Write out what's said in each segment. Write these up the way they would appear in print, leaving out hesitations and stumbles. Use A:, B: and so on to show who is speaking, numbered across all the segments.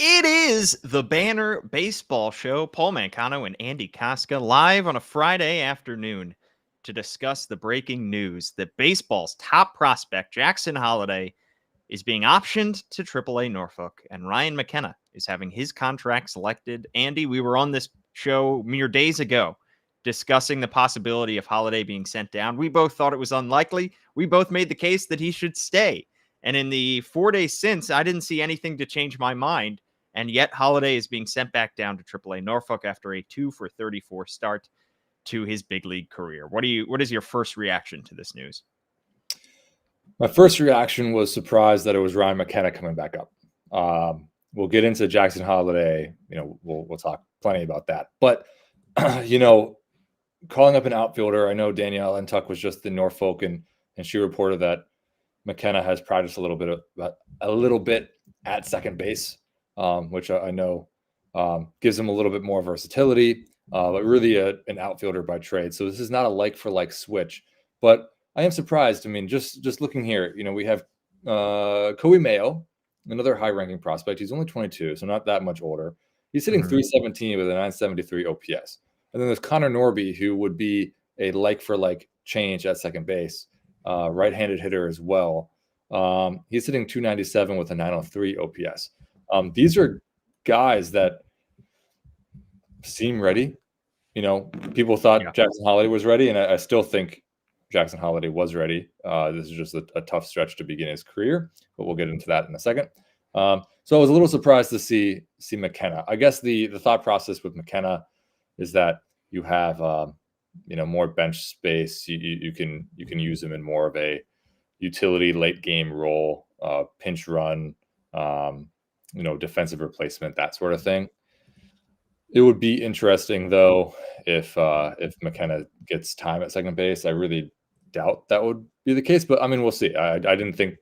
A: It is the Banner Baseball Show. Paul Mancano and Andy Kostka live on a Friday afternoon to discuss the breaking news that baseball's top prospect, Jackson Holliday, is being optioned to Triple-A Norfolk, and Ryan McKenna is having his contract selected. Andy, we were on this show mere days ago discussing the possibility of Holliday being sent down. We both thought it was unlikely. We both made the case that he should stay. And in the 4 days since, I didn't see anything to change my mind. And yet Holliday is being sent back down to Triple-A Norfolk after a 2 for 34 start to his big league career. What is your first reaction to this news?
B: My first reaction was surprised that it was Ryan McKenna coming back up. We'll get into Jackson Holliday. We'll talk plenty about that. But calling up an outfielder, I know Danielle Entuck was just in Norfolk, and she reported that McKenna has practiced a little bit at second base, which I know gives him a little bit more versatility, but really an outfielder by trade. So this is not a like for like switch, but I am surprised. I mean, just looking here, we have Kobe Mayo, another high-ranking prospect. He's only 22, so not that much older. He's hitting 317 with a 973 OPS. And then there's Connor Norby, who would be a like-for-like change at second base, right-handed hitter as well. He's hitting 297 with a 903 OPS. These are guys that seem ready. People thought Jackson Holliday was ready, and I still think Jackson Holliday was ready. This is just a tough stretch to begin his career, but we'll get into that in a second. So I was a little surprised to see McKenna. I guess the thought process with McKenna is that you have more bench space. You can use him in more of a utility late game role, pinch run, defensive replacement, that sort of thing. It would be interesting though if McKenna gets time at second base. I really doubt that would be the case, but I mean, we'll see. I didn't think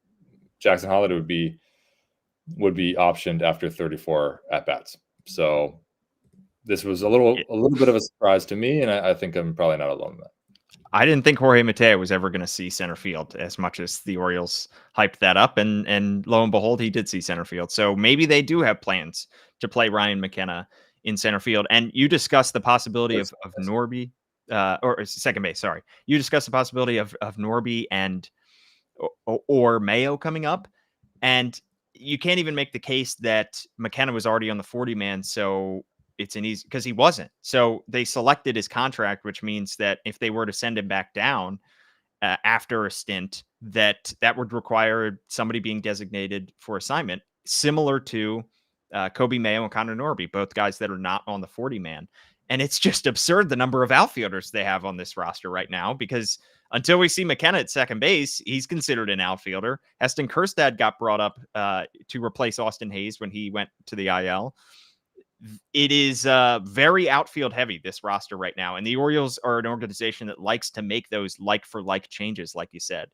B: Jackson Holliday would be optioned after 34 at bats. So this was a little bit of a surprise to me, and I think I'm probably not alone in that.
A: I didn't think Jorge Mateo was ever going to see center field as much as the Orioles hyped that up, and lo and behold, he did see center field. So maybe they do have plans to play Ryan McKenna in center field. And you discussed the possibility of Norby, or second base. Sorry, you discussed the possibility of Norby and or Mayo coming up, and you can't even make the case that McKenna was already on the 40-man. So it's an easy, because he wasn't. So they selected his contract, which means that if they were to send him back down after a stint, that would require somebody being designated for assignment, similar to Kobe Mayo and Connor Norby, both guys that are not on the 40-man. And it's just absurd the number of outfielders they have on this roster right now, because until we see McKenna at second base, he's considered an outfielder. Heston Kjerstad got brought up to replace Austin Hayes when he went to the IL. It is very outfield heavy, this roster right now. And the Orioles are an organization that likes to make those like for like changes, like you said.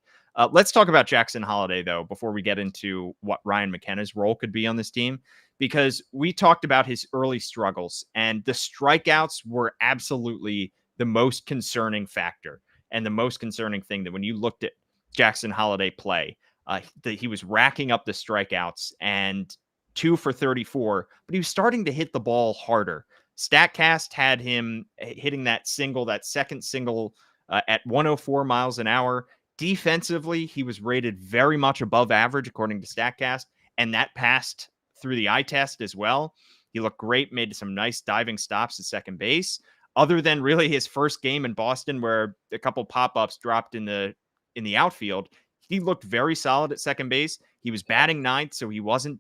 A: Let's talk about Jackson Holliday, though, before we get into what Ryan McKenna's role could be on this team, because we talked about his early struggles, and the strikeouts were absolutely the most concerning factor. And the most concerning thing, that when you looked at Jackson Holliday play, that he was racking up the strikeouts, and 2 for 34, but he was starting to hit the ball harder. StatCast had him hitting that second single at 104 miles an hour. Defensively, he was rated very much above average, according to StatCast, and that passed through the eye test as well. He looked great, made some nice diving stops at second base. Other than really his first game in Boston, where a couple pop-ups dropped in the outfield, he looked very solid at second base. He was batting ninth, so he wasn't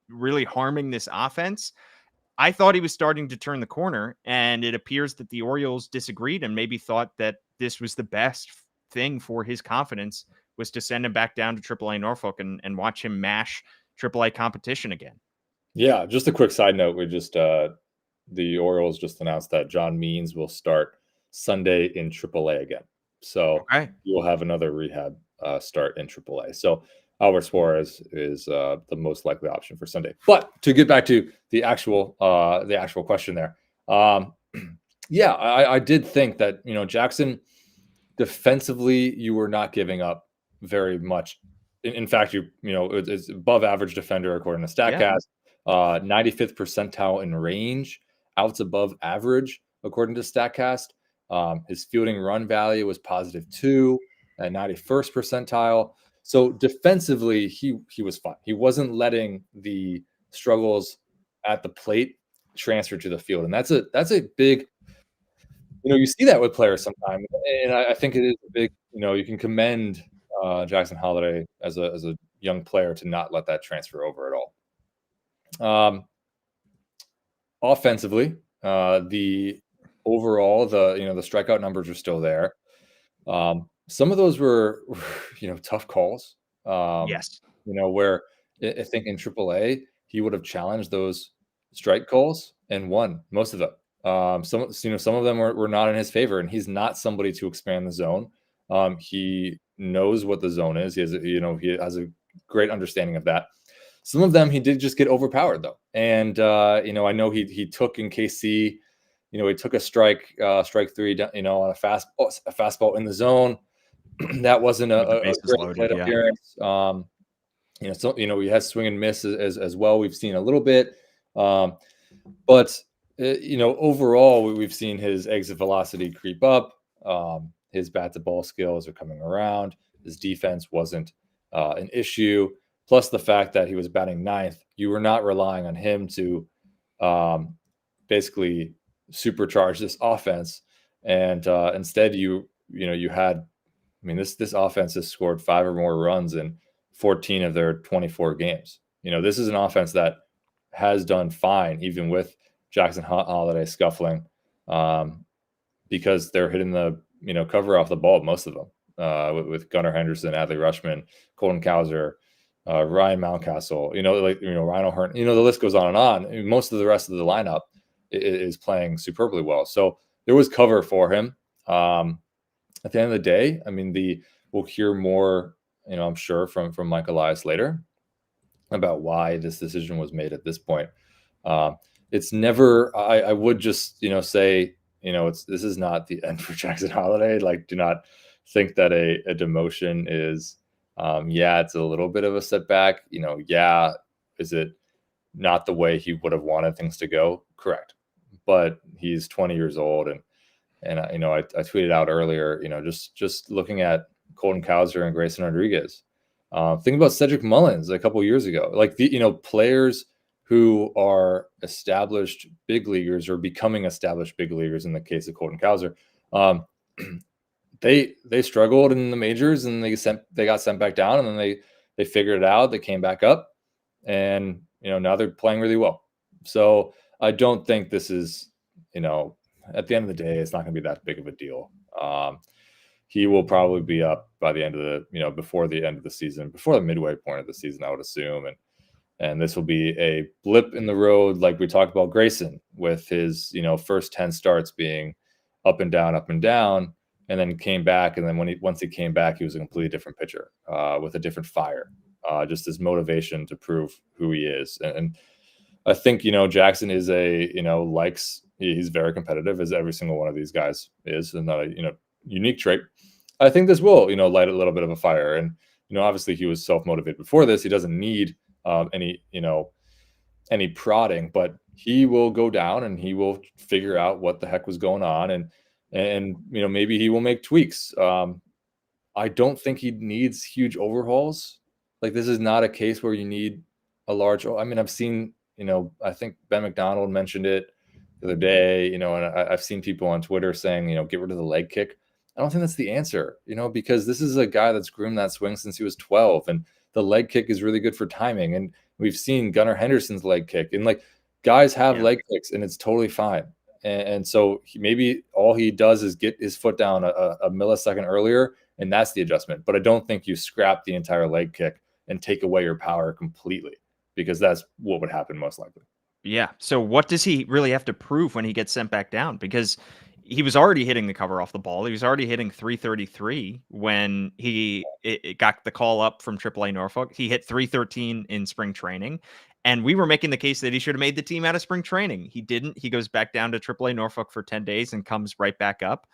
A: really harming this offense. I thought he was starting to turn the corner, and it appears that the Orioles disagreed and maybe thought that this was the best thing for his confidence, was to send him back down to Triple-A Norfolk and watch him mash Triple-A competition again.
B: Yeah, just a quick side note. The Orioles just announced that John Means will start Sunday in Triple-A again. So you will have another rehab start in Triple-A. So Albert Suarez is the most likely option for Sunday. But to get back to the actual question there, I did think that Jackson, defensively, you were not giving up very much. In fact, it's above average defender according to StatCast. 95th percentile in range, outs above average, according to StatCast. His fielding run value was +2 at 91st percentile. So defensively, he was fine. He wasn't letting the struggles at the plate transfer to the field, and that's a big. You see that with players sometimes, and I think it is a big. You can commend Jackson Holliday as a young player to not let that transfer over at all. Offensively, the overall the strikeout numbers are still there. Some of those were tough calls.
A: Yes.
B: Where I think in Triple-A he would have challenged those strike calls and won most of them. Some of them were not in his favor, and he's not somebody to expand the zone. He knows what the zone is. He has a great understanding of that. Some of them he did just get overpowered though, and I know he took in KC. He took a strike 3, on a fastball in the zone. That wasn't
A: With the
B: a
A: bases
B: great
A: loaded,
B: plate
A: yeah.
B: appearance. He has swing and miss as well. We've seen a little bit, but overall we've seen his exit velocity creep up. His bat to ball skills are coming around. His defense wasn't an issue. Plus the fact that he was batting 9th, you were not relying on him to basically supercharge this offense, and instead you had. This offense has scored 5 or more runs in 14 of their 24 games. This is an offense that has done fine, even with Jackson Holliday scuffling, because they're hitting the cover off the ball, most of them, with Gunnar Henderson, Adley Rutschman, Colton Cowser, Ryan Mountcastle, Ryan O'Hearn. The list goes on and on. Most of the rest of the lineup is playing superbly well. So there was cover for him. At the end of the day, we'll hear more, I'm sure from Mike Elias later about why this decision was made at this point. It's never. I would just say this is not the end for Jackson Holliday. Like, do not think that a demotion is. It's a little bit of a setback. Is it not the way he would have wanted things to go? Correct, but he's 20 years old, and I tweeted out earlier, just looking at Colton Cowser and Grayson Rodriguez. Think about Cedric Mullins a couple years ago. Like players who are established big leaguers or becoming established big leaguers in the case of Colton Cowser. They struggled in the majors and they got sent back down, and then they figured it out. They came back up, and now they're playing really well. So I don't think this is at the end of the day, it's not going to be that big of a deal. He will probably be up by the end of the, before the end of the season, before the midway point of the season, I would assume. And this will be a blip in the road, like we talked about Grayson, with his, first 10 starts being up and down, and then came back. And then once he came back, he was a completely different pitcher with a different fire, just his motivation to prove who he is. And I think, Jackson is he's very competitive, as every single one of these guys is, and not a, unique trait. I think this will, light a little bit of a fire. And, obviously he was self-motivated before this. He doesn't need any prodding, but he will go down and he will figure out what the heck was going on. And maybe he will make tweaks. I don't think he needs huge overhauls. Like, this is not a case where you need a large, I've seen, I think Ben McDonald mentioned it the other day, and I've seen people on Twitter saying, get rid of the leg kick. I don't think that's the answer, because this is a guy that's groomed that swing since he was 12, and the leg kick is really good for timing. And we've seen Gunnar Henderson's leg kick, and guys have leg kicks, and it's totally fine. And so maybe all he does is get his foot down a millisecond earlier, and that's the adjustment. But I don't think you scrap the entire leg kick and take away your power completely, because that's what would happen most likely.
A: Yeah. So what does he really have to prove when he gets sent back down? Because he was already hitting the cover off the ball. He was already hitting 333 when it got the call up from Triple-A Norfolk. He hit 313 in spring training. And we were making the case that he should have made the team out of spring training. He didn't. He goes back down to Triple-A Norfolk for 10 days and comes right back up.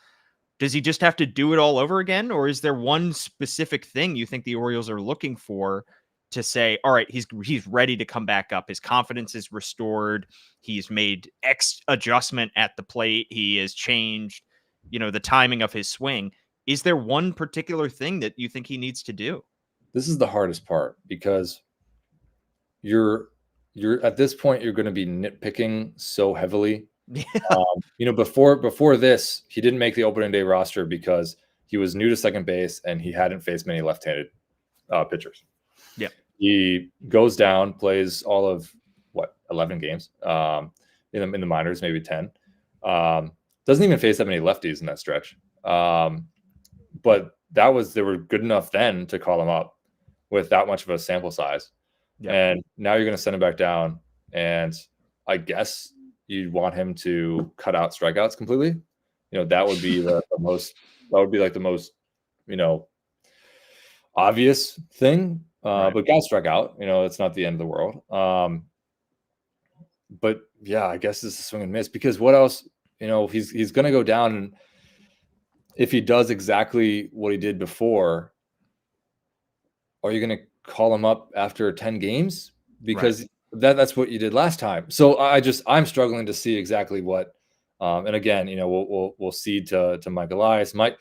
A: Does he just have to do it all over again? Or is there one specific thing you think the Orioles are looking for to say, all right, he's ready to come back up. His confidence is restored. He's made X adjustment at the plate. He has changed, the timing of his swing. Is there one particular thing that you think he needs to do?
B: This is the hardest part because you're at this point you're going to be nitpicking so heavily.
A: Yeah.
B: Before this, he didn't make the opening day roster because he was new to second base and he hadn't faced many left-handed pitchers.
A: Yeah.
B: He goes down, plays all of 11 games in the minors, maybe 10. Doesn't even face that many lefties in that stretch. But they were good enough then to call him up with that much of a sample size.
A: Yeah.
B: And now you're going to send him back down. And I guess you'd want him to cut out strikeouts completely. That would be the most obvious thing.
A: Right.
B: But guys struck out, it's not the end of the world. But yeah, I guess it's a swing and miss because what else, he's going to go down. And if he does exactly what he did before, are you going to call him up after 10 games? Because that's what you did last time. So I'm struggling to see exactly what, and again, we'll cede to Mike Elias. Mike,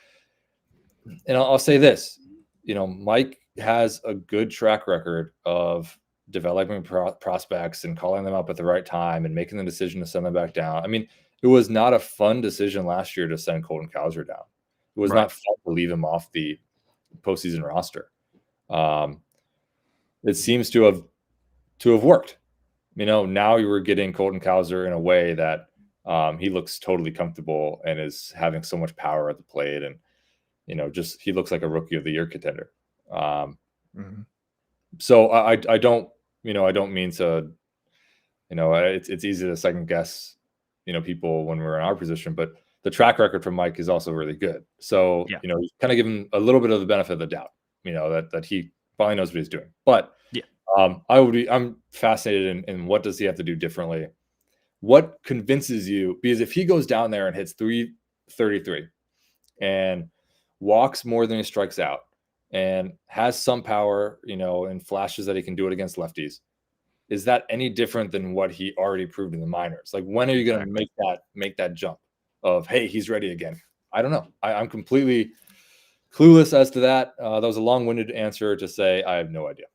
B: and I'll say this, Mike has a good track record of developing prospects and calling them up at the right time and making the decision to send them back down. I mean, it was not a fun decision last year to send Colton Cowser down. It was not fun to leave him off the postseason roster. It seems to have worked. Now you were getting Colton Cowser in a way that he looks totally comfortable and is having so much power at the plate, and he looks like a rookie of the year contender. So I don't mean to, it's easy to second guess, people when we're in our position, but the track record from Mike is also really good. So, kind of give him a little bit of the benefit of the doubt, that he probably knows what he's doing. But I'm fascinated in what does he have to do differently? What convinces you? Because if he goes down there and hits 333 and walks more than he strikes out and has some power, and flashes that he can do it against lefties, is that any different than what he already proved in the minors? Like, when are you going to make that jump of, hey, he's ready again? I don't know. I'm completely clueless as to that. That was a long-winded answer to say I have no idea.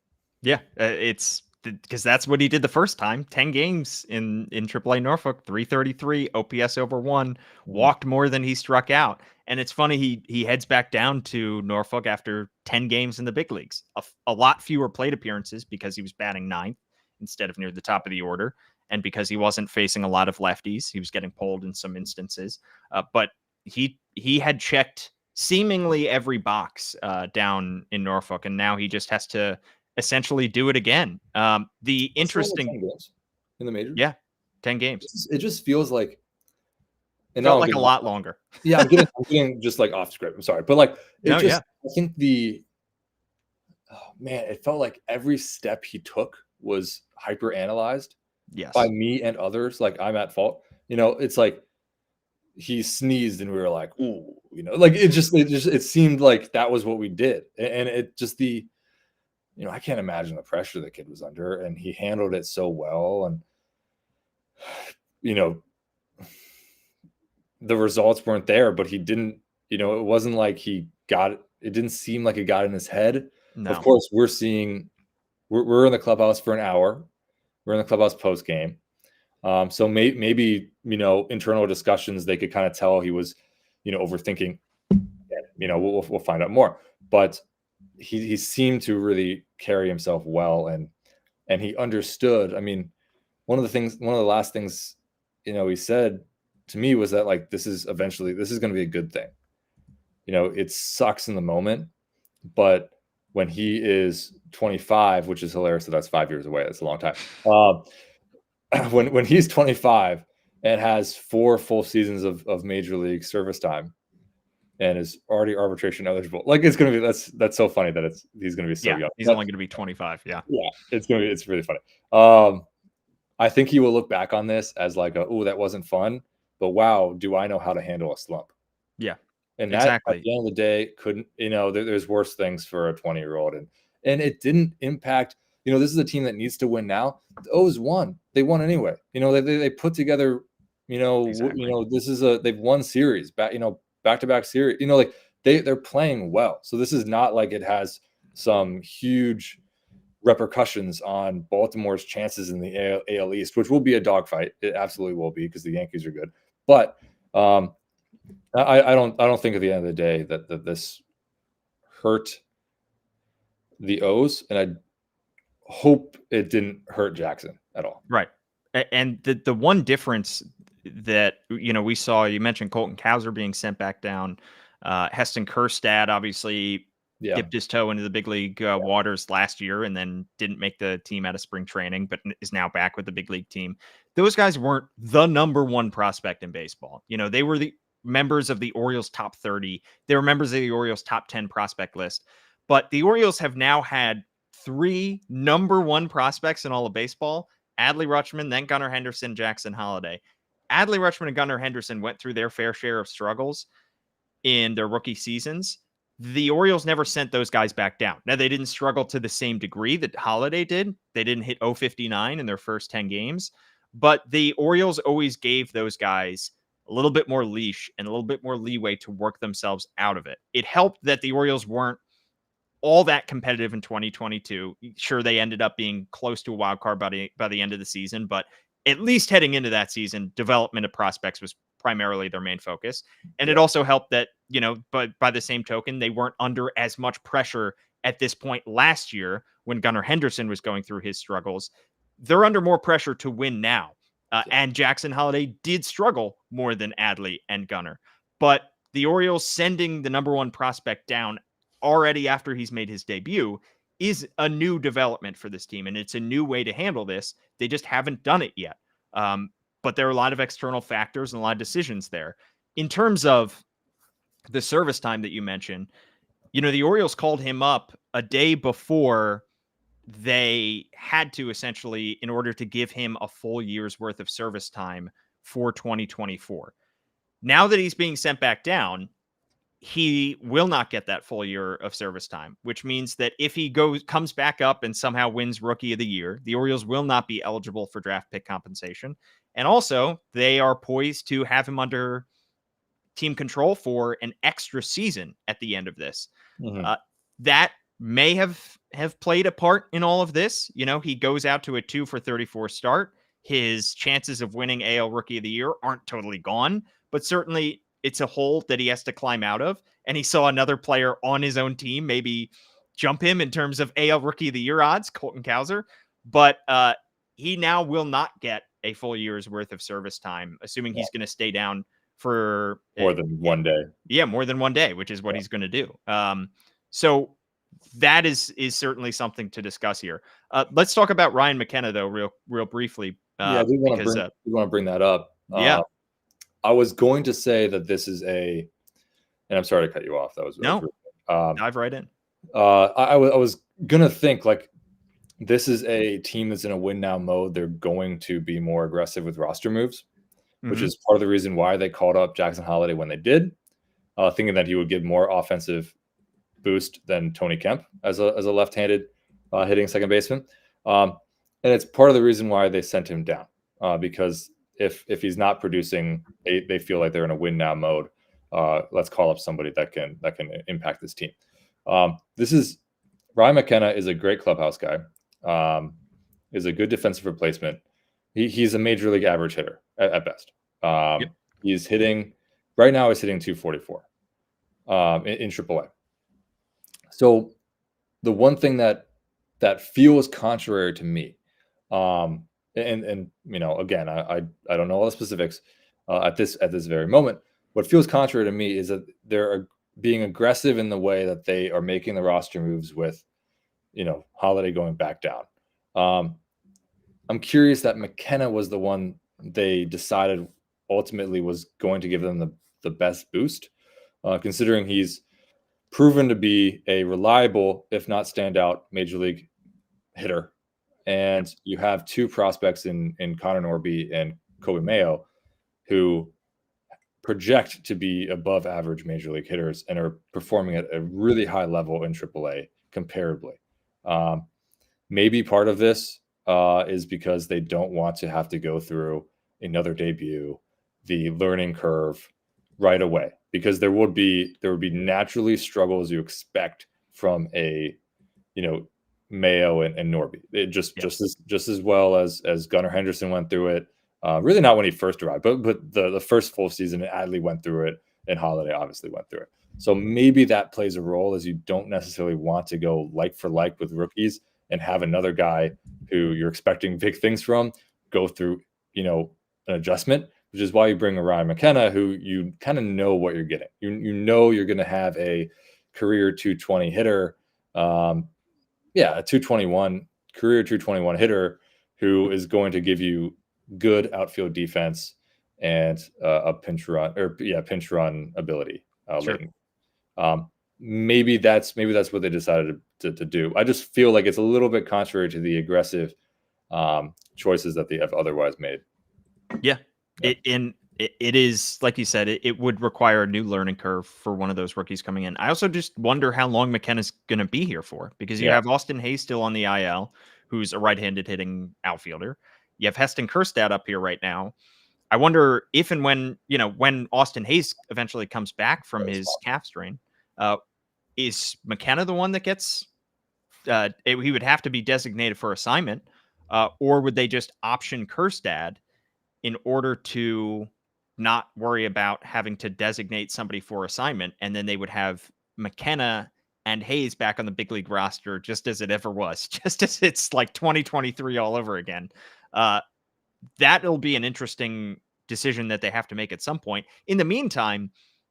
A: Yeah, it's because that's what he did the first time. 10 games in Triple-A Norfolk, 333, OPS over 1, walked more than he struck out. And it's funny, he heads back down to Norfolk after 10 games in the big leagues. A lot fewer plate appearances because he was batting ninth instead of near the top of the order, and because he wasn't facing a lot of lefties. He was getting pulled in some instances. But he had checked seemingly every box down in Norfolk, and now he just has to essentially do it again. The interesting
B: 10 games in the majors.
A: Yeah, 10 games.
B: It just feels like,
A: and felt like a lot longer.
B: Yeah, I'm getting just like off script. I'm sorry, but like I think it felt like every step he took was hyper analyzed.
A: Yes.
B: By me and others. Like, I'm at fault. It's like he sneezed and we were like, ooh, like it seemed like that was what we did, and it just I can't imagine the pressure the kid was under, and he handled it so well. And, the results weren't there, but he didn't, it wasn't like it didn't seem like it got in his head.
A: No.
B: Of course, we're in the clubhouse for an hour. We're in the clubhouse post game. So maybe, internal discussions, they could kind of tell he was, overthinking. We'll find out more. But he seemed to really carry himself well, and he understood. I mean, one of the last things, he said to me was that, like, this is going to be a good thing. It sucks in the moment, but when he is 25, which is hilarious, so that's 5 years away. That's a long time. When he's 25 and has 4 full seasons of major league service time, and is already arbitration eligible. Like, it's going to be, that's so funny that he's going to be so young.
A: He's only going to be 25. Yeah.
B: Yeah. It's really funny. I think he will look back on this as like, that wasn't fun, but wow, do I know how to handle a slump?
A: Yeah.
B: And that, at the end of the day, couldn't, there's worse things for a 20-year-old, and it didn't impact this is a team that needs to win now. The O's won. They won anyway. They put together,
A: Exactly.
B: they've won series, back-to-back series. Like they're playing well. So this is not like it has some huge repercussions on Baltimore's chances in the AL East, which will be a dogfight. It absolutely will be because the Yankees are good. But I don't think at the end of the day that this hurt the O's, and I hope it didn't hurt Jackson at all.
A: Right. And the one difference that we saw, you mentioned Colton Cowser being sent back down. Heston Kjerstad obviously
B: Yeah.
A: dipped his toe into the big league waters last year and then didn't make the team out of spring training, but is now back with the big league team. Those guys weren't the number one prospect in baseball. They were the members of the Orioles top 30. They were members of the Orioles top 10 prospect list. But the Orioles have now had 3 number one prospects in all of baseball: Adley Rutschman, then Gunnar Henderson, Jackson Holliday. Adley Rutschman and Gunnar Henderson went through their fair share of struggles in their rookie seasons. The Orioles never sent those guys back down. Now, they didn't struggle to the same degree that Holliday did. They didn't hit 059 in their first 10 games, but the Orioles always gave those guys a little bit more leash and a little bit more leeway to work themselves out of it. It helped that the Orioles weren't all that competitive in 2022. Sure, they ended up being close to a wild card by the end of the season, but at least heading into that season, development of prospects was primarily their main focus. And it also helped that, but by the same token, they weren't under as much pressure at this point last year when Gunnar Henderson was going through his struggles. They're under more pressure to win now. And Jackson Holliday did struggle more than Adley and Gunnar. But the Orioles sending the number one prospect down already after he's made his debut is a new development for this team, and it's a new way to handle this. They just haven't done it yet. But there are a lot of external factors and a lot of decisions there. In terms of the service time that you mentioned, the Orioles called him up a day before they had to, essentially, in order to give him a full year's worth of service time for 2024. Now that he's being sent back down, he will not get that full year of service time, which means that if he comes back up and somehow wins Rookie of the Year, the Orioles will not be eligible for draft pick compensation. And also, they are poised to have him under team control for an extra season at the end of this.
B: Mm-hmm.
A: That may have played a part in all of this. He goes out to a 2 for 34 start. His chances of winning AL Rookie of the Year aren't totally gone, but certainly it's a hole that he has to climb out of. And he saw another player on his own team maybe jump him in terms of AL Rookie of the Year odds, Colton Cowser. But he now will not get a full year's worth of service time, assuming he's going to stay down for
B: more than one day.
A: Yeah, more than one day, which is what he's going to do. So that is certainly something to discuss here. Let's talk about Ryan McKenna, though, real briefly.
B: I do want to bring that up.
A: Yeah.
B: I was going to say that this is and I'm sorry to cut you off. That was
A: dive right in.
B: I was gonna think like this is a team that's in a win now mode. They're going to be more aggressive with roster moves, which is part of the reason why they called up Jackson Holliday when they did, thinking that he would give more offensive boost than Tony Kemp as a left-handed hitting second baseman. And it's part of the reason why they sent him down, because if he's not producing, they feel like they're in a win now mode. Let's call up somebody that can impact this team. Ryan McKenna is a great clubhouse guy. Is a good defensive replacement. He's a major league average hitter at best. He's hitting right now. He's hitting 244 in Triple-A. So the one thing that feels contrary to me, and again, I don't know all the specifics at this very moment. What feels contrary to me is that they're being aggressive in the way that they are making the roster moves with, Holliday going back down. I'm curious that McKenna was the one they decided ultimately was going to give them the best boost, considering he's proven to be a reliable, if not standout, major league hitter. And you have two prospects in Connor Norby and Kobe Mayo who project to be above average major league hitters and are performing at a really high level in Triple-A comparably. Maybe part of this is because they don't want to have to go through another debut, the learning curve right away, because there would be naturally struggles you expect from a Mayo and Norby. It just as well as Gunnar Henderson went through it. Really not when he first arrived, but the first full season, Adley went through it, and Holliday obviously went through it. So maybe that plays a role, as you don't necessarily want to go like for like with rookies and have another guy who you're expecting big things from go through an adjustment, which is why you bring a Ryan McKenna, who you kind of know what you're getting. You know you're going to have a career 220 hitter. A 221 career 221 hitter who is going to give you good outfield defense and a pinch run ability
A: Sure.
B: late. Maybe that's what they decided to do. I just feel like it's a little bit contrary to the aggressive choices that they have otherwise made.
A: Yeah. It is, like you said, it would require a new learning curve for one of those rookies coming in. I also just wonder how long McKenna's going to be here for, because you have Austin Hayes still on the IL, who's a right-handed hitting outfielder. You have Heston Kjerstad up here right now. I wonder if and when Austin Hayes eventually comes back from his calf strain, is McKenna the one that gets? He would have to be designated for assignment, or would they just option Kjerstad in order to not worry about having to designate somebody for assignment, and then they would have McKenna and Hayes back on the big league roster just as it ever was, just as it's like 2023 all over again. That'll be an interesting decision that they have to make at some point. In the meantime,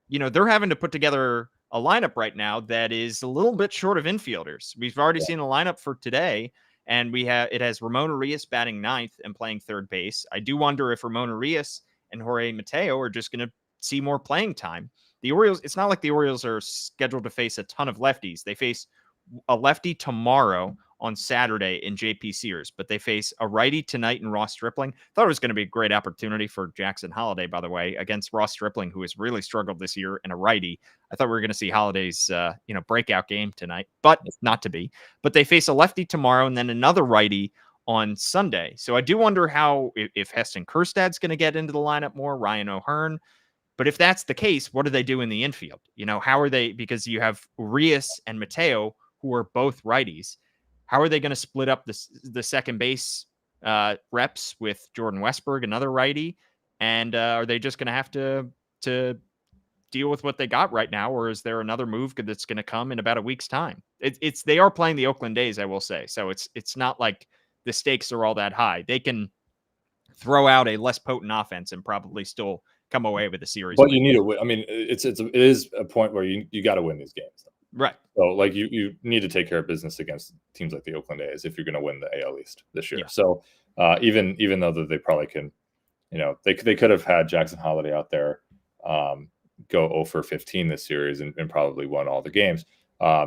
A: they're having to put together a lineup right now that is a little bit short of infielders. We've already seen the lineup for today, and it has Ramon Urias batting ninth and playing third base. I do wonder if Ramon Urias and Jorge Mateo are just going to see more playing time. The Orioles, it's not like the Orioles are scheduled to face a ton of lefties. They face a lefty tomorrow on Saturday in JP Sears, but they face a righty tonight in Ross Stripling. Thought it was going to be a great opportunity for Jackson Holliday, by the way, against Ross Stripling, who has really struggled this year, and a righty. I thought we were going to see Holliday's breakout game tonight, but not to be. But they face a lefty tomorrow and then another righty on Sunday. So I do wonder if Heston Kjerstad's going to get into the lineup more, Ryan O'Hearn. But if that's the case, what do they do in the infield? How are they, because you have Urias and Mateo, who are both righties. How are they going to split up the second base reps with Jordan Westberg, another righty? And are they just going to have to deal with what they got right now, or is there another move that's going to come in about a week's time? They are playing the Oakland A's, I will say, so it's not like the stakes are all that high. They can throw out a less potent offense and probably still come away with a series.
B: But you need to win. I mean, it is a point where you got to win these games,
A: right?
B: So like you need to take care of business against teams like the Oakland A's if you're going to win the AL East this year. Yeah. So even though they probably can, they could have had Jackson Holliday out there go 0 for 15 this series and probably won all the games.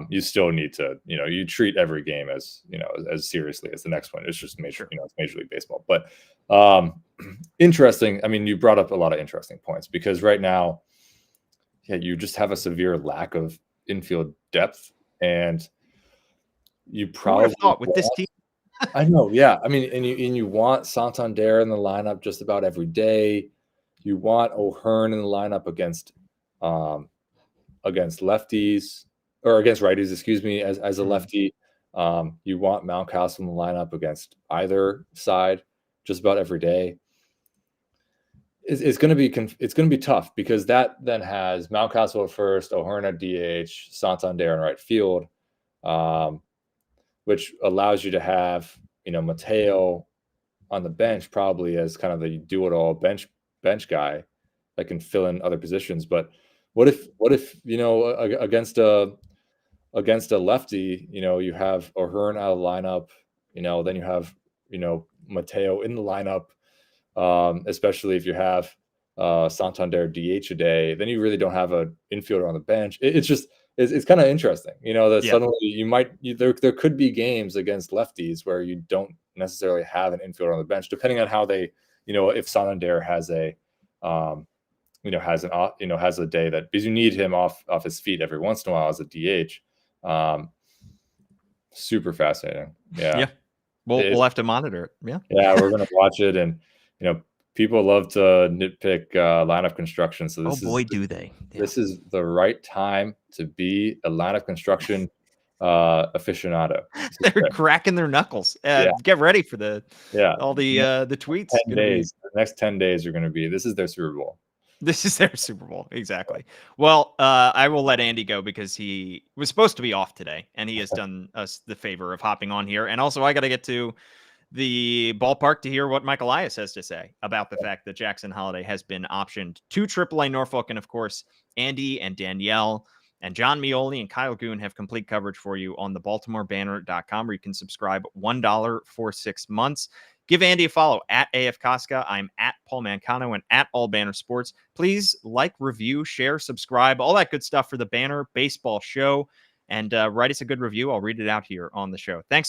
B: You still need to, you treat every game as seriously as the next one. It's just major, it's Major League Baseball. But interesting. I mean, you brought up a lot of interesting points, because right now, you just have a severe lack of infield depth, and you probably
A: thought with this team.
B: I know, yeah. I mean, and you want Santander in the lineup just about every day. You want O'Hearn in the lineup against lefties, or against righties, excuse me, as a lefty. You want Mountcastle in the lineup against either side just about every day. It's going to be tough, because that then has Mountcastle at first, O'Hearn at DH, Santander in right field, which allows you to have Mateo on the bench, probably as kind of the do-it-all bench guy that can fill in other positions. But what if against a lefty, you have O'Hearn out of the lineup, then you have Mateo in the lineup. Especially if you have Santander DH a day, then you really don't have an infielder on the bench. It's kind of interesting, that suddenly there could be games against lefties where you don't necessarily have an infielder on the bench, depending on how they, if Santander has a has a day that, because you need him off his feet every once in a while as a DH. Super fascinating. Yeah.
A: We'll have to monitor it. Yeah.
B: Yeah, we're gonna watch it, and people love to nitpick lineup construction. So
A: Oh boy, do they! Yeah.
B: this is the right time to be a lineup construction aficionado.
A: They're cracking their knuckles.
B: Yeah.
A: Get ready for all the tweets.
B: 10 days. The next 10 days are going to be, this is their Super Bowl.
A: This is their Super Bowl. Exactly. Well, I will let Andy go because he was supposed to be off today, and he has done us the favor of hopping on here. And also, I got to get to the ballpark to hear what Mike Elias has to say about the fact that Jackson Holliday has been optioned to Triple-A Norfolk. And of course, Andy and Danielle and John Mioli and Kyle Goon have complete coverage for you on the BaltimoreBanner.com, where you can subscribe $1 for 6 months. Give Andy a follow at AF Kostka. I'm at Paul Mancano and at All Banner Sports. Please like, review, share, subscribe, all that good stuff for the Banner Baseball Show. And write us a good review. I'll read it out here on the show. Thanks.